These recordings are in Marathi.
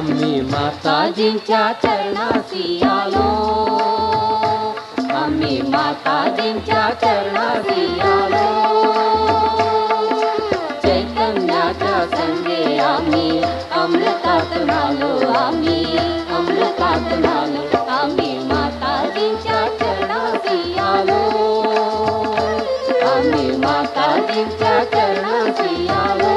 आम्ही माताजींच्या चरणाशी आलो, आम्ही माताजींच्या चरणाशी आलो. चैतन्याच्या संगे आम्ही अमृतात नालो, आम्ही अमृतात नालो. आम्ही माताजींच्या चरणाशी आलो, आम्ही माताजींच्या चरणाशी आलो.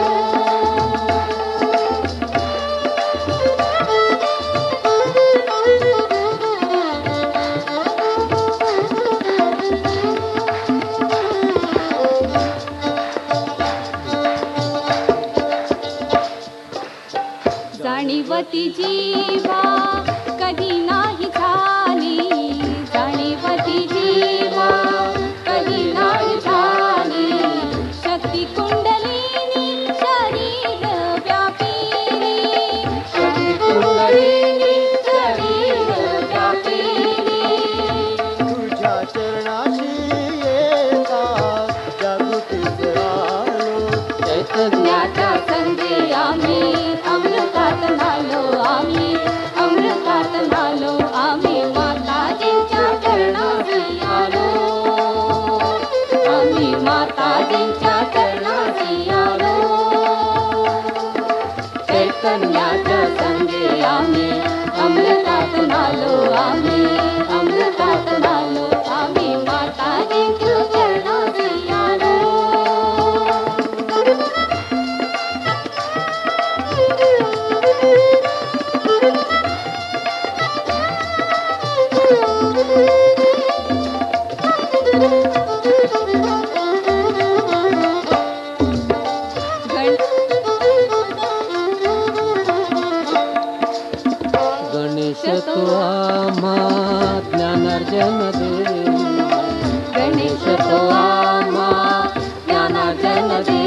जाणीवती जीवा कधी नाही झाली, जाणीवती जीवा कधी नाही झाली. शक्ती कुंडलिनी शरीर व्यापिनी, शक्ती कुंडलिनी शरीर व्यापिनी. तुझ्या चरणाशी येता जागृतीत आलो. चैतन्याच्या संगे आम्ही अमृतात नालो, आम्ही अमृतात नालो. आम्ही माताजींच्या चरणाशी आलो, आम्ही माताजींच्या चरणाशी आलो. चैतन्याच्या संगे आम्ही अमृतात नालो, आम्ही अमृतात नालो. आम्ही माताजींच्या चरणाशी आलो. गणेश तो आम्हा ज्ञानार्जन दे, गणेश तो आम्हा ज्ञानार्जन दे.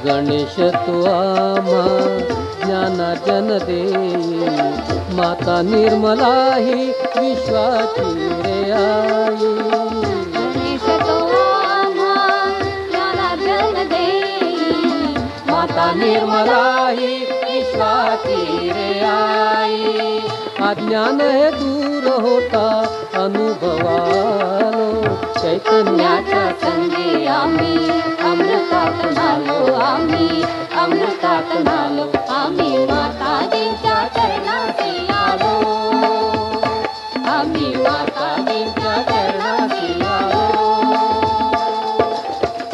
गणेश तो आम्हा ज्ञानार्जन दे. माता निर्मला ही विश्वाची रे आई. गणेश तो आम्हा ज्ञानार्जन देई, माता निर्मला ही विश्वाची रे आई. अज्ञान हे दूर होता अनुभवालो. चैतन्याच्या संगे आम्ही अमृतात नालो, आम्ही अमृतात नालो. आम्ही माताजींच्या चरणाशी आलो, आम्ही माताजींच्या चरणाशी आलो.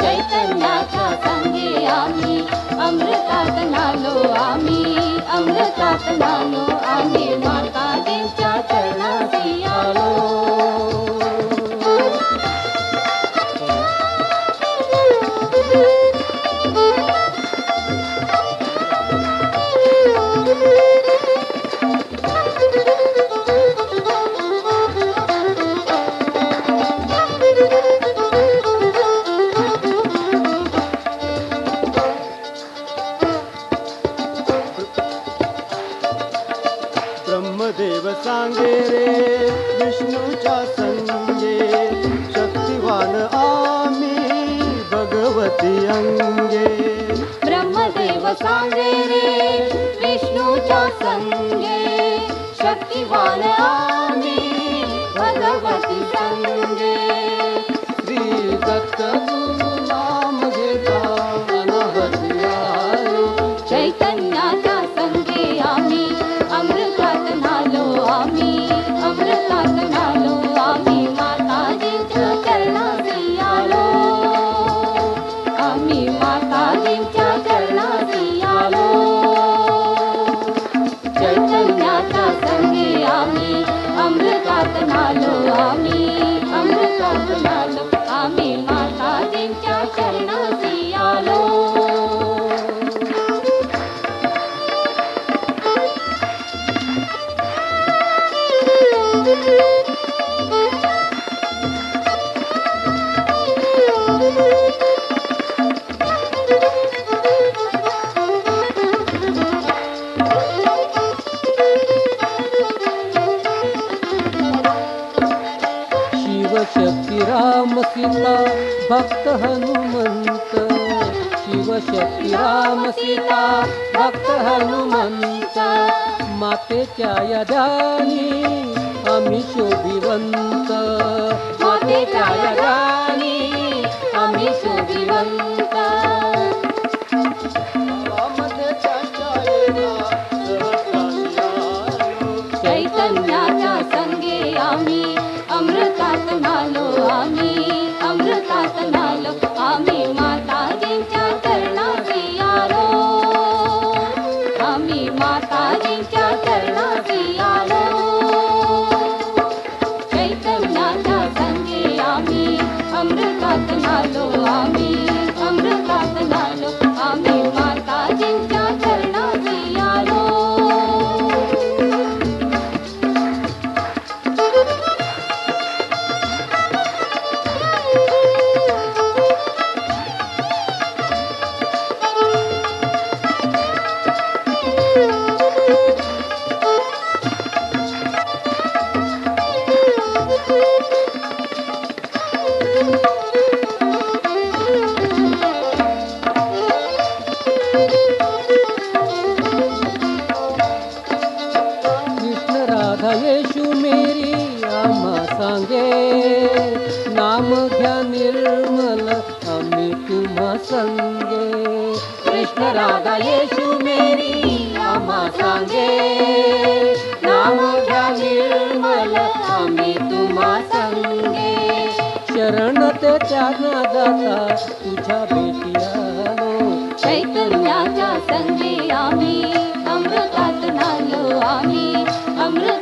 चैतन्याच्या संगे आम्ही अमृतात नालो, आम्ही अमृतात नालो. आम्ही माताजींच्या चरणाशी आलो. ब्रह्मदेव सांगे रे विष्णूच्या संगे, शक्तिवान आम्ही भगवती अंगे. ब्रह्मदेव सांगे रे विष्णूच्या संगे, शक्तिवान आम्ही भगवती संगे. श्री दत्त नाम घेता अनाहती आलो. चैतन्याच्या संगे आम्ही अमृतात नालो, आम्ही अमृतात नालो. आम्ही माताजींच्या चरणाशी आलो, आम्ही माताजींच्या चरणाशी आलो. चैतन्याच्या संगे आम्ही अमृतात नालो, आम्ही अमृतात राम सीता भक्त हनुमंत शिवशक्ती राम सीता भक्त हनुमंत मातेच्या या ध्यानी आम्ही शोभिवंत मातेच्या या ध्यानी आम्ही शोभिवंत गावामध्येच्या शाळेला सहजाशी आलो. चैतन्याच्या संगे आम्ही अमृतात नालो आम्ही अमृतात नालो आम्ही माताजींच्या चरणाशी आलो आम्ही माताजींच्या चरणाशी आलो चैतन्याच्या संगे आम्ही अमृतात नालो आम्ही अमृतात नालो आम्ही माताजींच्या चरणाशी आलो कृष्ण राधा येशू मेरी आम्हा सांगे नाम घ्या निर्मल आम्ही तुम्हा संगे कृष्ण राधा येशू मेरी आम्हा सांगे नाम घ्या निर्मल आम्ही तुम्हा संगे शरण ते त्यांना जाता तुझ्या भेटी आलो चैतन्याच्या संगे आम्ही अमृतात नालो आम्ही अमृत